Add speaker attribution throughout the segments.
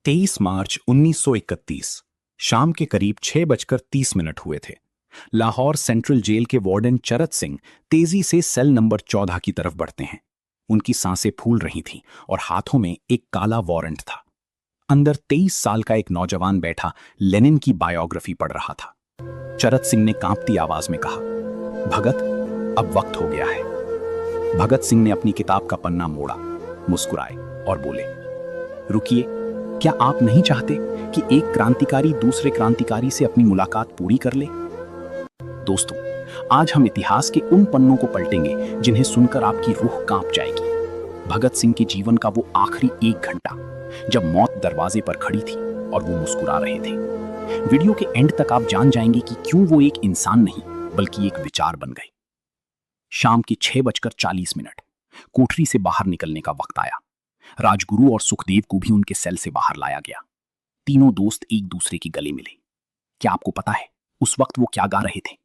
Speaker 1: 23 मार्च 1931 शाम के करीब 6:30 हुए थे। लाहौर सेंट्रल जेल के वार्डन चरत सिंह तेजी से सेल नंबर 14 की तरफ बढ़ते हैं। उनकी सांसें फूल रही थीं और हाथों में एक काला वारंट था। अंदर 23 साल का एक नौजवान बैठा लेनिन की बायोग्राफी पढ़ रहा था। चरत सिंह ने कांपती आवाज में कहा, भगत, अब वक्त हो गया है। भगत सिंह ने अपनी किताब का पन्ना मोड़ा, मुस्कुराए और बोले, रुकिए, क्या आप नहीं चाहते कि एक क्रांतिकारी दूसरे क्रांतिकारी से अपनी मुलाकात पूरी कर ले? दोस्तों, आज हम इतिहास के उन पन्नों को पलटेंगे जिन्हें सुनकर आपकी रूह कांप जाएगी। भगत सिंह के जीवन का वो आखिरी 1 घंटा जब मौत दरवाजे पर खड़ी थी और वो मुस्कुरा रहे थे। वीडियो के एंड तक आप जान जाएंगे कि क्यों वो एक इंसान नहीं बल्कि एक विचार बन गए। शाम के 6:40 कोठरी से बाहर निकलने का वक्त आया। राजगुरु और सुखदेव को भी उनके सेल से बाहर लाया गया। तीनों दोस्त एक दूसरे के गले मिले। क्या आपको पता है उस वक्त वो क्या गा रहे थे?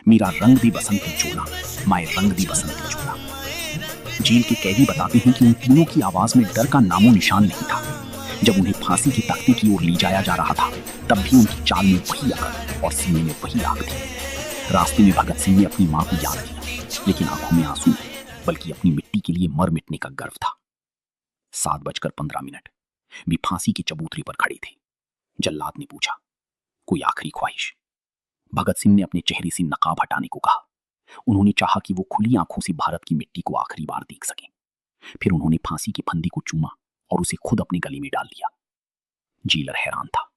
Speaker 1: मेरा रंग दी बसंती चोला, माए रंग दी बसंती चोला। जेल के कैदी बताते हैं कि उन तीनों की आवाज में डर का नामो निशान नहीं था। जब उन्हें फांसी की तख्ती की ओर ले जाया जा रहा था, तब भी उनकी चाल में वही अकड़ और सीने में वही आग थी। रास्ते में भगत सिंह ने अपनी मां को याद किया, लेकिन आंखों में आंसू नहीं, बल्कि अपनी मिट्टी के लिए मर मिटने का गर्व था। 7:15 वे फांसी की चबूतरी पर खड़े थे। जल्लाद ने पूछा, कोई आखिरी ख्वाहिश? भगत सिंह ने अपने चेहरे से नकाब हटाने को कहा। उन्होंने चाहा कि वो खुली आंखों से भारत की मिट्टी को आखिरी बार देख सकें। फिर उन्होंने फांसी की फंदी को चूमा और उसे खुद अपने गले में डाल दिया। जेलर हैरान था।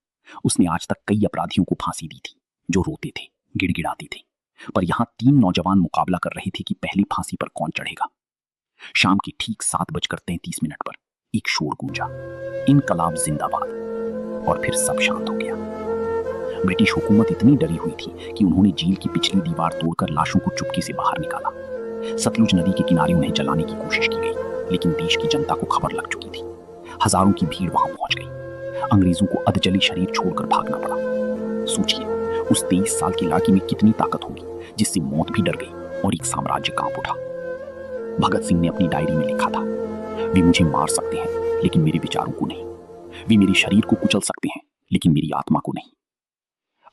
Speaker 1: उसने आज तक कई अपराधियों को फांसी दी थी जो रोते थे, गिड़गिड़ाते थे, पर यहां 3 नौजवान मुकाबला कर रहे थे कि पहली फांसी पर कौन चढ़ेगा। शाम के ठीक 7:33 पर एक शोर गूंजा, इनकलाब जिंदाबाद, और फिर सब शांत हो गया। ब्रिटिश हुकूमत इतनी डरी हुई थी कि उन्होंने जेल की पिछली दीवार तोड़कर लाशों को चुपके से बाहर निकाला। सतलुज नदी के किनारे उन्हें जलाने की कोशिश की गई, लेकिन देश की जनता को खबर लग चुकी थी। हजारों की भीड़ वहां पहुंच गई। अंग्रेजों को अधजली शरीर छोड़कर भागना पड़ा। सोचिए, उस 23 साल की लड़की में कितनी ताकत होगी जिससे मौत भी डर गई और एक साम्राज्य कांप उठा। भगत सिंह ने अपनी डायरी में लिखा था, वे मुझे मार सकते हैं लेकिन मेरे विचारों को नहीं। वे मेरे शरीर को कुचल सकते हैं लेकिन मेरी आत्मा को नहीं।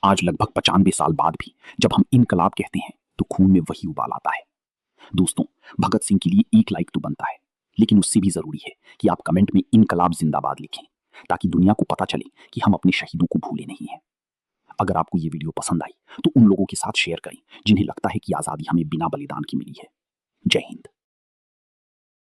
Speaker 1: आज लगभग 95 साल बाद भी जब हम इनकलाब कहते हैं तो खून में वही उबाल आता है। दोस्तों, भगत सिंह के लिए एक लाइक तो बनता है, लेकिन उससे भी जरूरी है कि आप कमेंट में इनकलाब जिंदाबाद लिखें, ताकि दुनिया को पता चले कि हम अपने शहीदों को भूले नहीं हैं। अगर आपको ये वीडियो पसंद आई तो उन लोगों के साथ शेयर करें जिन्हें लगता है कि आजादी हमें बिना बलिदान की मिली है। जय हिंद।